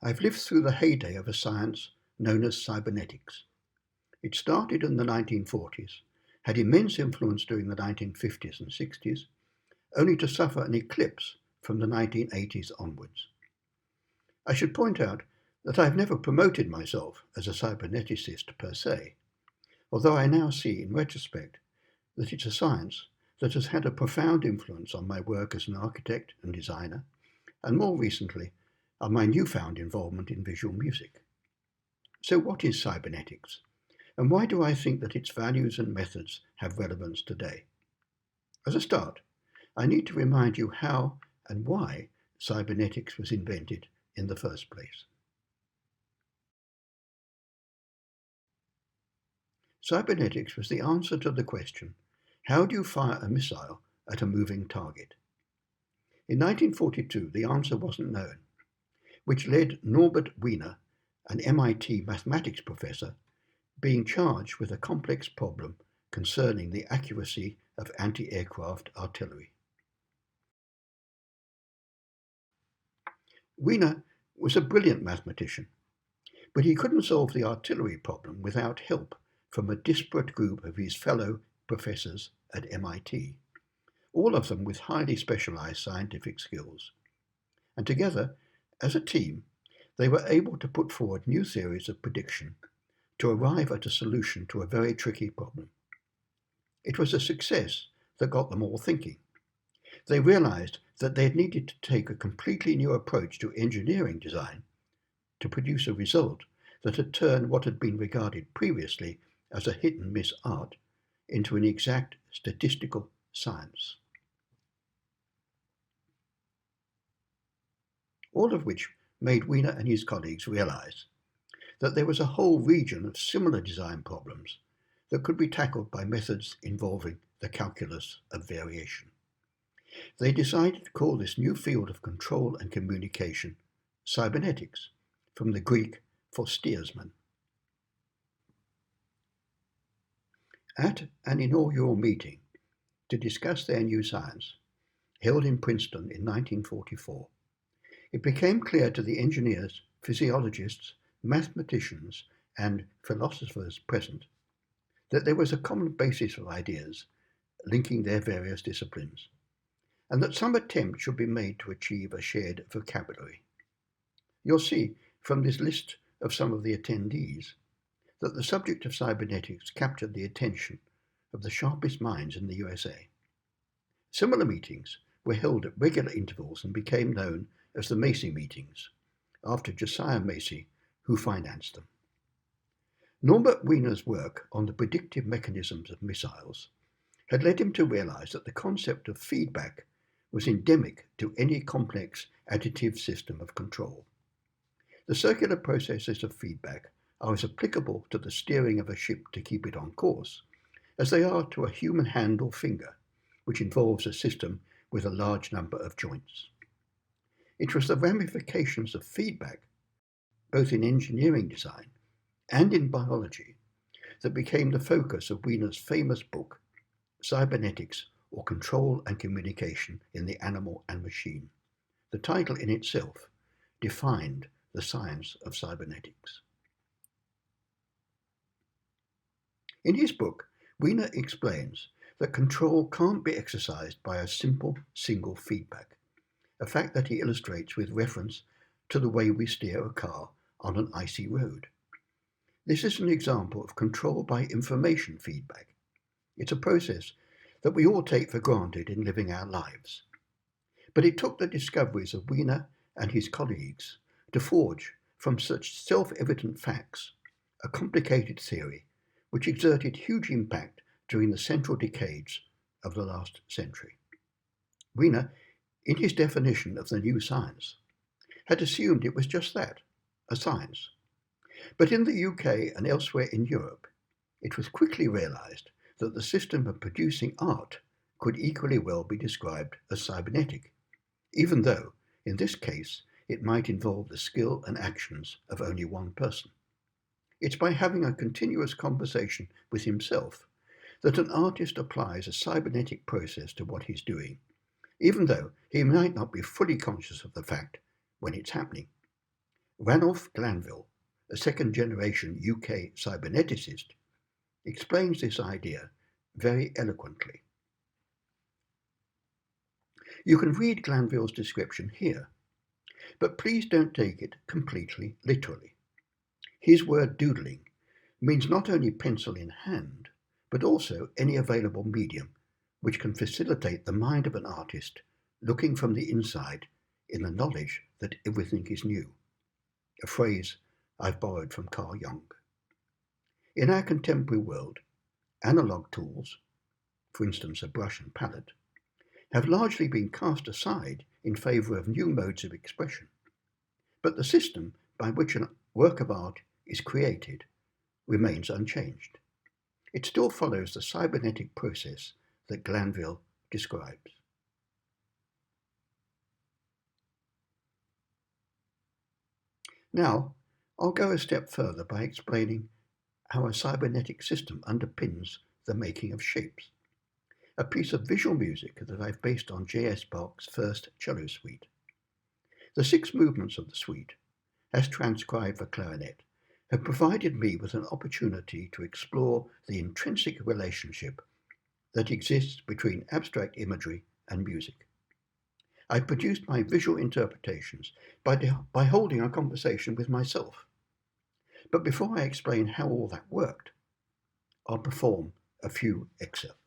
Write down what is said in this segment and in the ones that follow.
I've lived through the heyday of a science known as cybernetics. It started in the 1940s, had immense influence during the 1950s and 60s, only to suffer an eclipse from the 1980s onwards. I should point out that I've never promoted myself as a cyberneticist per se, although I now see in retrospect that it's a science that has had a profound influence on my work as an architect and designer, and more recently, on my newfound involvement in visual music. So what is cybernetics? And why do I think that its values and methods have relevance today? As a start, I need to remind you how and why cybernetics was invented in the first place. Cybernetics was the answer to the question, how do you fire a missile at a moving target? In 1942, the answer wasn't known, which led Norbert Wiener, an MIT mathematics professor, being charged with a complex problem concerning the accuracy of anti-aircraft artillery. Wiener was a brilliant mathematician, but he couldn't solve the artillery problem without help from a disparate group of his fellow professors at MIT, all of them with highly specialized scientific skills. And together, as a team, they were able to put forward new theories of prediction to arrive at a solution to a very tricky problem. It was a success that got them all thinking. They realized that they had needed to take a completely new approach to engineering design to produce a result that had turned what had been regarded previously as a hit-and-miss art into an exact statistical science. All of which made Wiener and his colleagues realize that there was a whole region of similar design problems that could be tackled by methods involving the calculus of variation. They decided to call this new field of control and communication cybernetics, from the Greek for steersman. At an inaugural meeting to discuss their new science, held in Princeton in 1944, it became clear to the engineers, physiologists, mathematicians, and philosophers present that there was a common basis of ideas linking their various disciplines, and that some attempt should be made to achieve a shared vocabulary. You'll see from this list of some of the attendees that the subject of cybernetics captured the attention of the sharpest minds in the USA. Similar meetings were held at regular intervals and became known as the Macy meetings, after Josiah Macy, who financed them. Norbert Wiener's work on the predictive mechanisms of missiles had led him to realize that the concept of feedback was endemic to any complex additive system of control. The circular processes of feedback are as applicable to the steering of a ship to keep it on course as they are to a human hand or finger, which involves a system with a large number of joints. It was the ramifications of feedback, both in engineering design and in biology, that became the focus of Wiener's famous book, Cybernetics, or Control and Communication in the Animal and Machine. The title in itself defined the science of cybernetics. In his book, Wiener explains that control can't be exercised by a simple single feedback, a fact that he illustrates with reference to the way we steer a car on an icy road. This is an example of control by information feedback. It's a process that we all take for granted in living our lives. But it took the discoveries of Wiener and his colleagues to forge from such self-evident facts a complicated theory which exerted huge impact during the central decades of the last century. Wiener, in his definition of the new science, had assumed it was just that, a science. But in the UK and elsewhere in Europe, it was quickly realized that the system of producing art could equally well be described as cybernetic, even though, in this case, it might involve the skill and actions of only one person. It's by having a continuous conversation with himself that an artist applies a cybernetic process to what he's doing, even though he might not be fully conscious of the fact when it's happening. Ranulph Glanvile, a second-generation UK cyberneticist, explains this idea very eloquently. You can read Glanville's description here, but please don't take it completely literally. His word doodling means not only pencil in hand, but also any available medium which can facilitate the mind of an artist looking from the inside in the knowledge that everything is new, a phrase I've borrowed from Carl Jung. In our contemporary world, analogue tools, for instance a brush and palette, have largely been cast aside in favour of new modes of expression, but the system by which a work of art is created remains unchanged. It still follows the cybernetic process that Glanville describes. Now, I'll go a step further by explaining how a cybernetic system underpins the making of shapes, a piece of visual music that I've based on J.S. Bach's first cello suite. The 6 movements of the suite, as transcribed for clarinet, have provided me with an opportunity to explore the intrinsic relationship that exists between abstract imagery and music. I produced my visual interpretations by holding a conversation with myself. But before I explain how all that worked, I'll perform a few excerpts.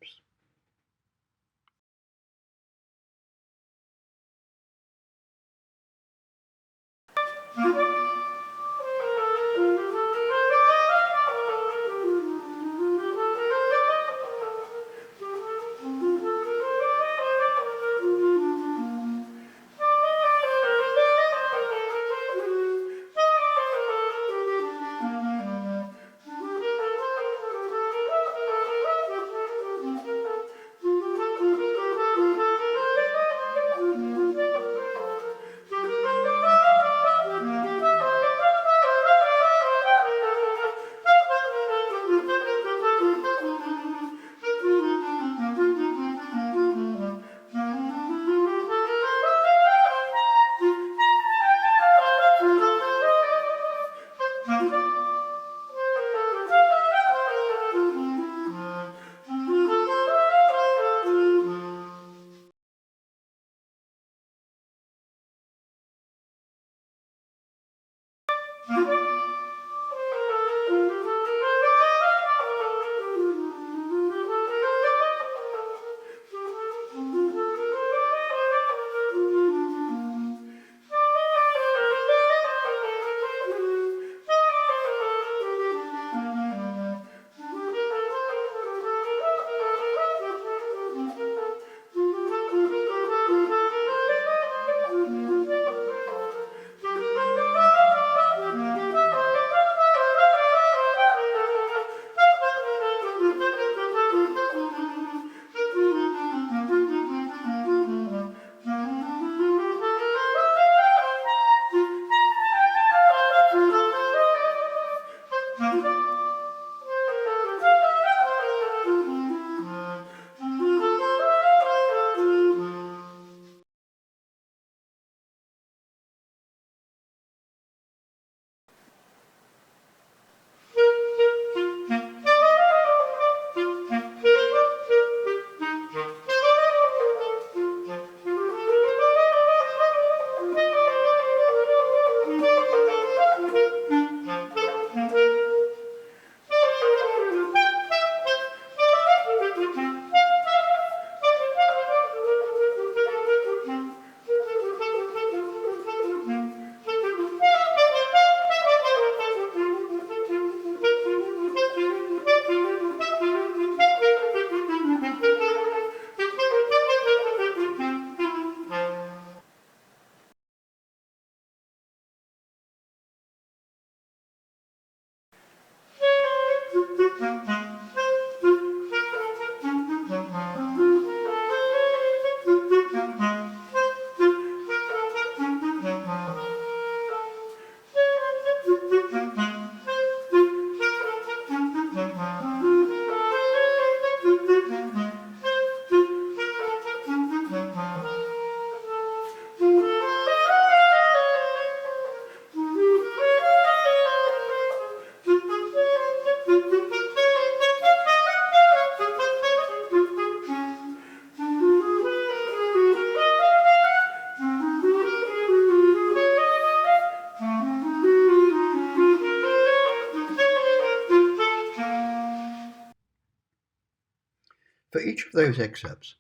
For each of those excerpts,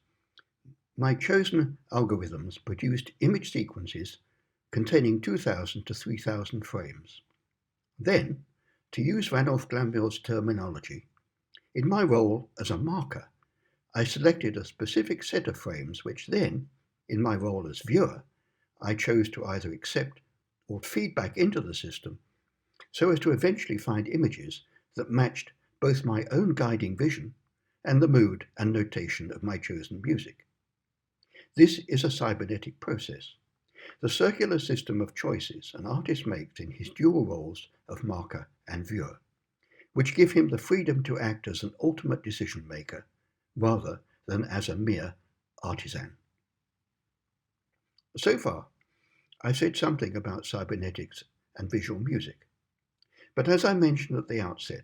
my chosen algorithms produced image sequences containing 2,000 to 3,000 frames. Then, to use Ranulph Glanvile's terminology, in my role as a marker, I selected a specific set of frames which then, in my role as viewer, I chose to either accept or feed back into the system so as to eventually find images that matched both my own guiding vision and the mood and notation of my chosen music. This is a cybernetic process, the circular system of choices an artist makes in his dual roles of marker and viewer, which give him the freedom to act as an ultimate decision maker rather than as a mere artisan. So far, I've said something about cybernetics and visual music, but as I mentioned at the outset,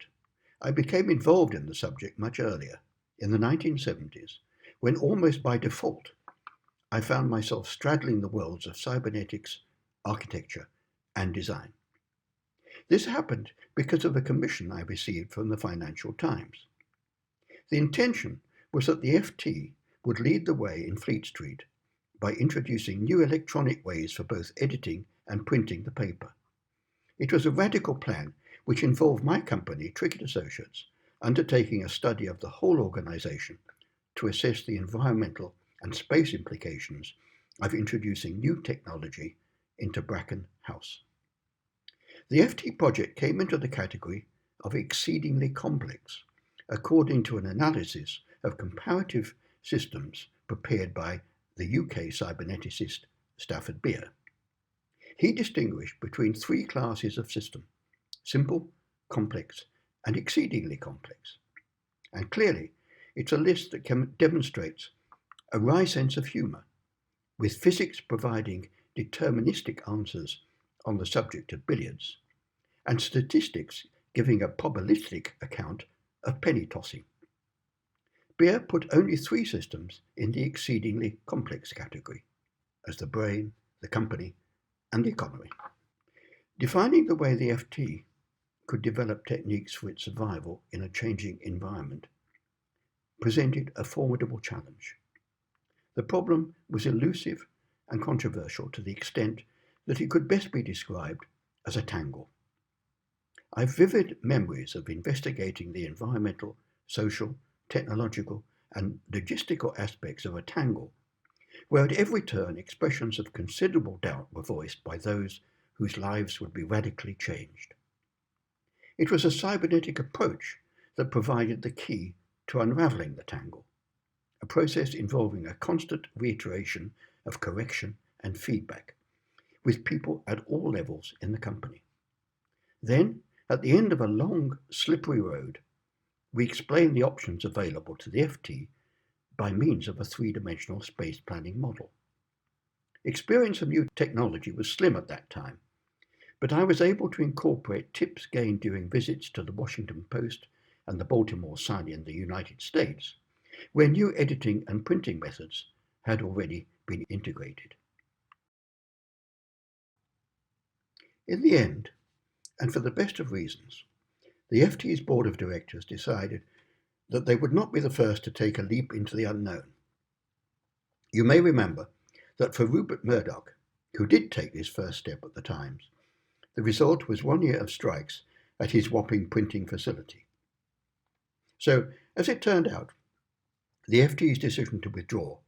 I became involved in the subject much earlier, in the 1970s, when almost by default, I found myself straddling the worlds of cybernetics, architecture, and design. This happened because of a commission I received from the Financial Times. The intention was that the FT would lead the way in Fleet Street by introducing new electronic ways for both editing and printing the paper. It was a radical plan which involved my company, Trickett Associates, undertaking a study of the whole organisation to assess the environmental and space implications of introducing new technology into Bracken House. The FT project came into the category of exceedingly complex, according to an analysis of comparative systems prepared by the UK cyberneticist Stafford Beer. He distinguished between three classes of system: simple, complex, and exceedingly complex. And clearly, it's a list that demonstrates a wry sense of humour, with physics providing deterministic answers on the subject of billiards, and statistics giving a probabilistic account of penny tossing. Beer put only three systems in the exceedingly complex category, as the brain, the company, and the economy. Defining the way the FT could develop techniques for its survival in a changing environment presented a formidable challenge. The problem was elusive and controversial to the extent that it could best be described as a tangle. I've vivid memories of investigating the environmental, social, technological, and logistical aspects of a tangle, where at every turn expressions of considerable doubt were voiced by those whose lives would be radically changed. It was a cybernetic approach that provided the key to unravelling the tangle, a process involving a constant reiteration of correction and feedback, with people at all levels in the company. Then, at the end of a long, slippery road, we explain the options available to the FT by means of a three-dimensional space planning model. Experience of new technology was slim at that time, but I was able to incorporate tips gained during visits to the Washington Post and the Baltimore Sun in the United States, where new editing and printing methods had already been integrated. In the end, and for the best of reasons, the FT's board of directors decided that they would not be the first to take a leap into the unknown. You may remember that for Rupert Murdoch, who did take this first step at the Times, the result was 1 year of strikes at his Wapping printing facility. So, as it turned out, the FT's decision to withdraw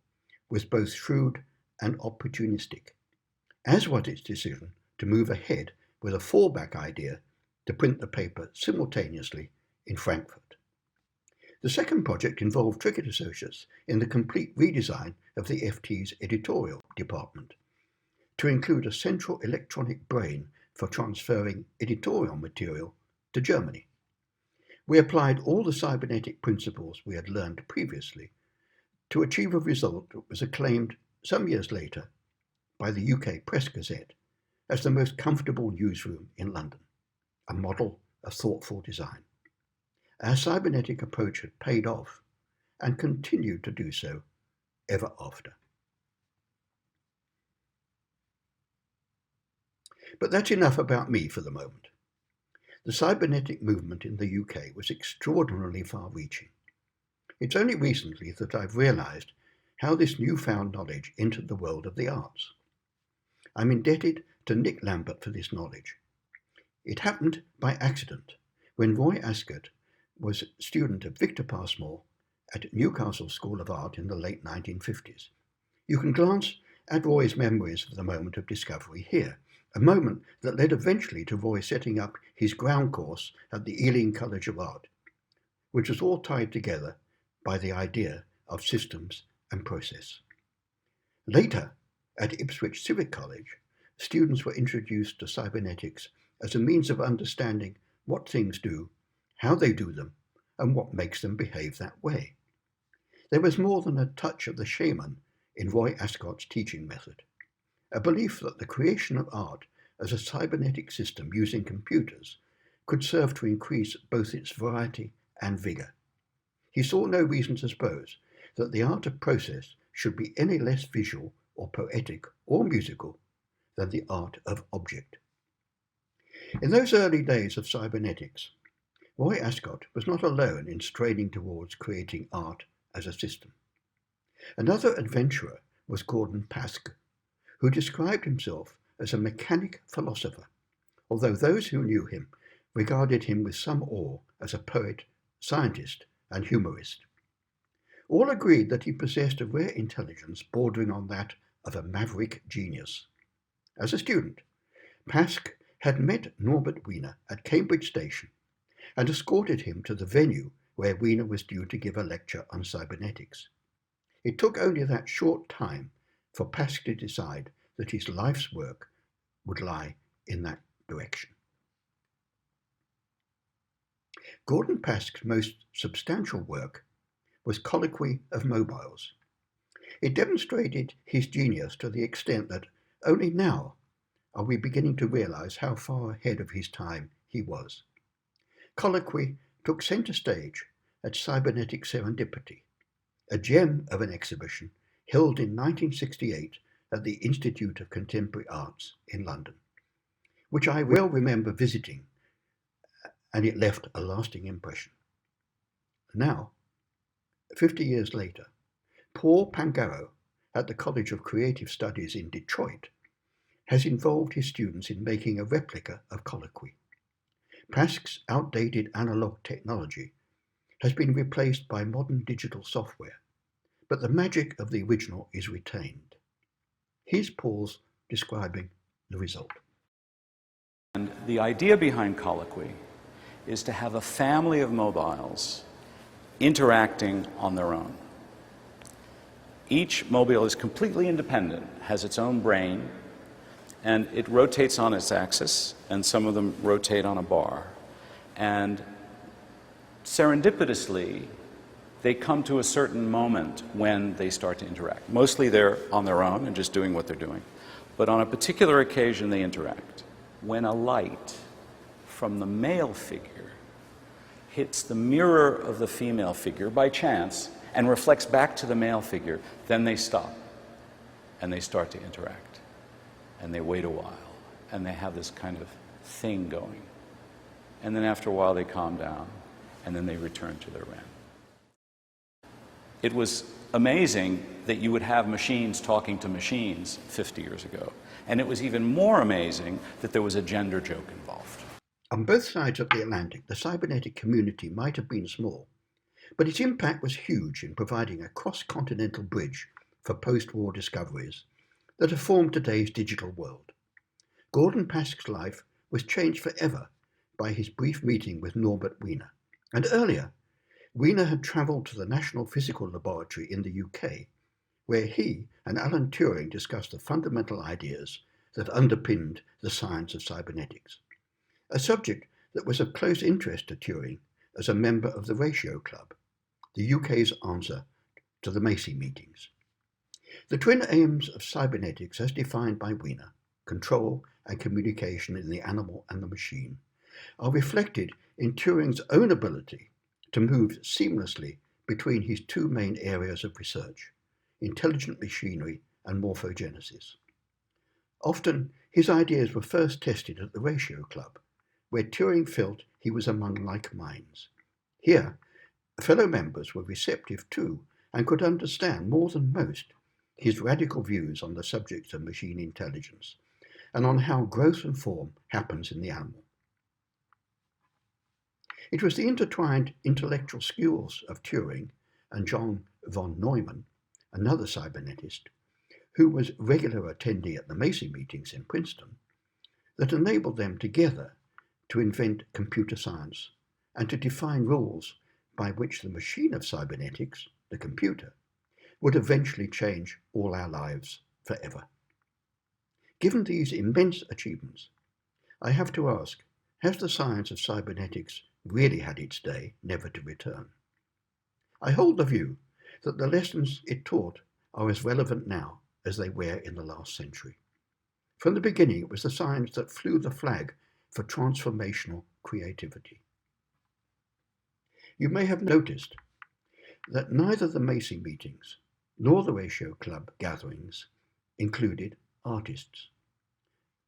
was both shrewd and opportunistic, as was its decision to move ahead with a fallback idea to print the paper simultaneously in Frankfurt. The second project involved Trickett Associates in the complete redesign of the FT's editorial department, to include a central electronic brain for transferring editorial material to Germany. We applied all the cybernetic principles we had learned previously to achieve a result that was acclaimed some years later by the UK Press Gazette as the most comfortable newsroom in London, a model of thoughtful design. Our cybernetic approach had paid off and continued to do so ever after. But that's enough about me for the moment. The cybernetic movement in the UK was extraordinarily far-reaching. It's only recently that I've realised how this newfound knowledge entered the world of the arts. I'm indebted to Nick Lambert for this knowledge. It happened by accident when Roy Ascott was a student of Victor Passmore at Newcastle School of Art in the late 1950s. You can glance at Roy's memories of the moment of discovery here, a moment that led eventually to Roy setting up his ground course at the Ealing College of Art, which was all tied together by the idea of systems and process. Later, at Ipswich Civic College, students were introduced to cybernetics as a means of understanding what things do, how they do them, and what makes them behave that way. There was more than a touch of the shaman in Roy Ascott's teaching method, a belief that the creation of art as a cybernetic system using computers could serve to increase both its variety and vigour. He saw no reason to suppose that the art of process should be any less visual or poetic or musical than the art of object. In those early days of cybernetics, Roy Ascott was not alone in straining towards creating art as a system. Another adventurer was Gordon Pask, who described himself as a mechanic philosopher, although those who knew him regarded him with some awe as a poet, scientist, and humorist. All agreed that he possessed a rare intelligence bordering on that of a maverick genius. As a student, Pask had met Norbert Wiener at Cambridge Station and escorted him to the venue where Wiener was due to give a lecture on cybernetics. It took only that short time for Pask to decide that his life's work would lie in that direction. Gordon Pask's most substantial work was Colloquy of Mobiles. It demonstrated his genius to the extent that only now are we beginning to realise how far ahead of his time he was. Colloquy took centre stage at Cybernetic Serendipity, a gem of an exhibition held in 1968 at the Institute of Contemporary Arts in London, which I well remember visiting, and it left a lasting impression. Now, 50 years later, Paul Pangaro at the College of Creative Studies in Detroit has involved his students in making a replica of Colloquy. Pask's outdated analog technology has been replaced by modern digital software, but the magic of the original is retained. Here's Paul's describing the result. And the idea behind Colloquy is to have a family of mobiles interacting on their own. Each mobile is completely independent, has its own brain, and it rotates on its axis, and some of them rotate on a bar. And serendipitously, they come to a certain moment when they start to interact. Mostly they're on their own and just doing what they're doing. But on a particular occasion, they interact. When a light from the male figure hits the mirror of the female figure by chance and reflects back to the male figure, then they stop and they start to interact. And they wait a while and they have this kind of thing going. And then after a while they calm down and then they return to their REM. It was amazing that you would have machines talking to machines 50 years ago. And it was even more amazing that there was a gender joke involved. On both sides of the Atlantic, the cybernetic community might have been small, but its impact was huge in providing a cross-continental bridge for post-war discoveries that have formed today's digital world. Gordon Pask's life was changed forever by his brief meeting with Norbert Wiener, and earlier, Wiener had travelled to the National Physical Laboratory in the UK, where he and Alan Turing discussed the fundamental ideas that underpinned the science of cybernetics, a subject that was of close interest to Turing as a member of the Ratio Club, the UK's answer to the Macy meetings. The twin aims of cybernetics as defined by Wiener, control and communication in the animal and the machine, are reflected in Turing's own ability to move seamlessly between his two main areas of research, intelligent machinery and morphogenesis. Often, his ideas were first tested at the Ratio Club, where Turing felt he was among like minds. Here, Fellow members were receptive too, and could understand more than most his radical views on the subject of machine intelligence and on how growth and form happens in the animal. It was the intertwined intellectual skills of Turing and John von Neumann, another cybernetist, who was regular attendee at the Macy meetings in Princeton, that enabled them together to invent computer science and to define rules by which the machine of cybernetics, the computer, would eventually change all our lives forever. Given these immense achievements, I have to ask, has the science of cybernetics really had its day, never to return? I hold the view that the lessons it taught are as relevant now as they were in the last century. From the beginning, it was the science that flew the flag for transformational creativity. You may have noticed that neither the Macy meetings nor the Ratio Club gatherings included artists.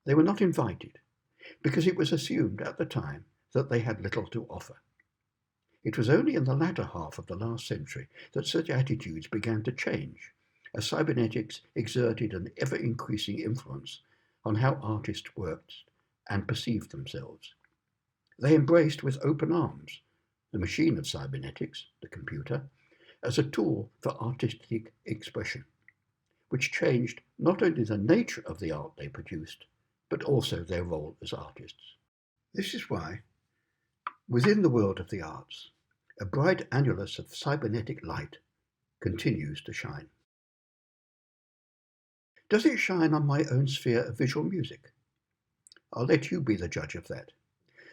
They were not invited because it was assumed at the time that they had little to offer. It was only in the latter half of the last century that such attitudes began to change, as cybernetics exerted an ever-increasing influence on how artists worked and perceived themselves. They embraced with open arms the machine of cybernetics, the computer, as a tool for artistic expression, which changed not only the nature of the art they produced, but also their role as artists. This is why, within the world of the arts, a bright annulus of cybernetic light continues to shine. Does it shine on my own sphere of visual music? I'll let you be the judge of that.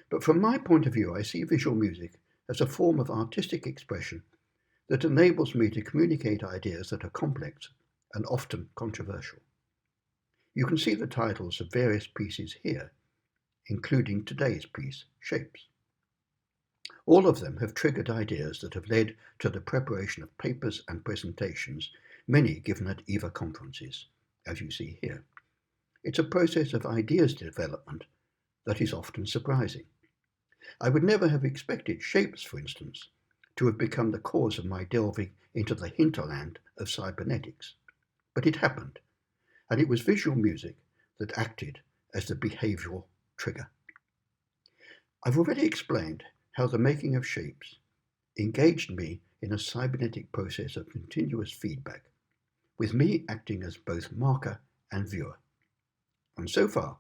But from my point of view, I see visual music as a form of artistic expression that enables me to communicate ideas that are complex and often controversial. You can see the titles of various pieces here, including today's piece, Shapes. All of them have triggered ideas that have led to the preparation of papers and presentations, many given at EVA conferences, as you see here. It's a process of ideas development that is often surprising. I would never have expected Shapes, for instance, to have become the cause of my delving into the hinterland of cybernetics. But it happened, and it was visual music that acted as the behavioural trigger. I've already explained how the making of Shapes engaged me in a cybernetic process of continuous feedback, with me acting as both marker and viewer. And so far,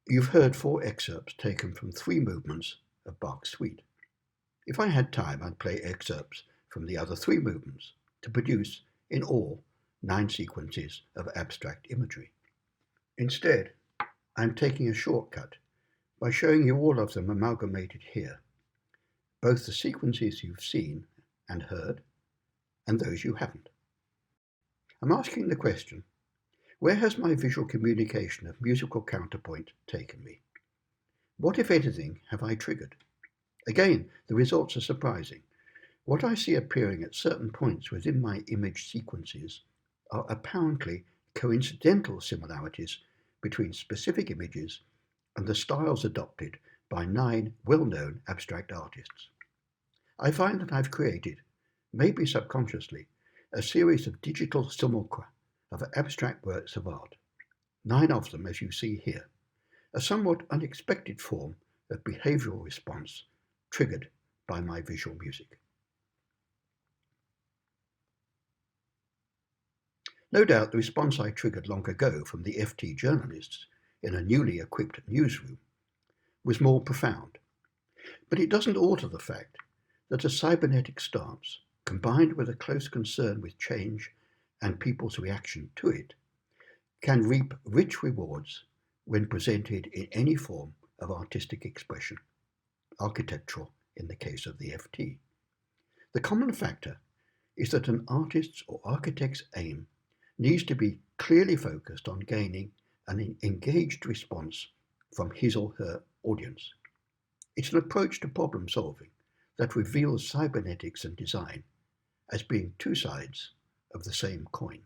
you've heard 4 excerpts taken from 3 movements of Bach's suite. If I had time, I'd play excerpts from the other 3 movements to produce, in all, 9 sequences of abstract imagery. Instead, I'm taking a shortcut by showing you all of them amalgamated here, both the sequences you've seen and heard, and those you haven't. I'm asking the question, where has my visual communication of musical counterpoint taken me? What, if anything, have I triggered? Again, the results are surprising. What I see appearing at certain points within my image sequences are apparently coincidental similarities between specific images and the styles adopted by 9 well-known abstract artists. I find that I've created, maybe subconsciously, a series of digital simulacra of abstract works of art, 9 of them as you see here, a somewhat unexpected form of behavioural response triggered by my visual music. No doubt the response I triggered long ago from the FT journalists in a newly equipped newsroom was more profound, but it doesn't alter the fact that a cybernetic stance, combined with a close concern with change and people's reaction to it, can reap rich rewards when presented in any form of artistic expression, architectural in the case of the FT. The common factor is that an artist's or architect's aim needs to be clearly focused on gaining an engaged response from his or her audience. It's an approach to problem solving that reveals cybernetics and design as being 2 sides of the same coin.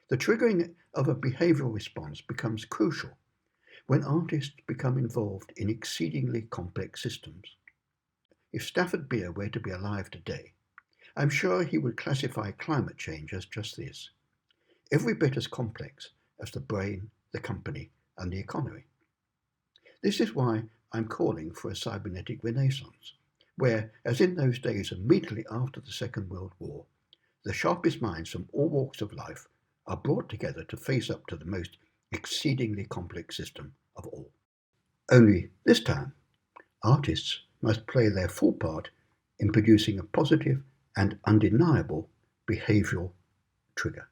The triggering of a behavioural response becomes crucial when artists become involved in exceedingly complex systems. If Stafford Beer were to be alive today, I'm sure he would classify climate change as just this, every bit as complex as the brain, the company, and the economy. This is why I'm calling for a cybernetic renaissance, where, as in those days immediately after the Second World War, the sharpest minds from all walks of life are brought together to face up to the most exceedingly complex system of all. Only this time, artists must play their full part in producing a positive and undeniable behavioural trigger.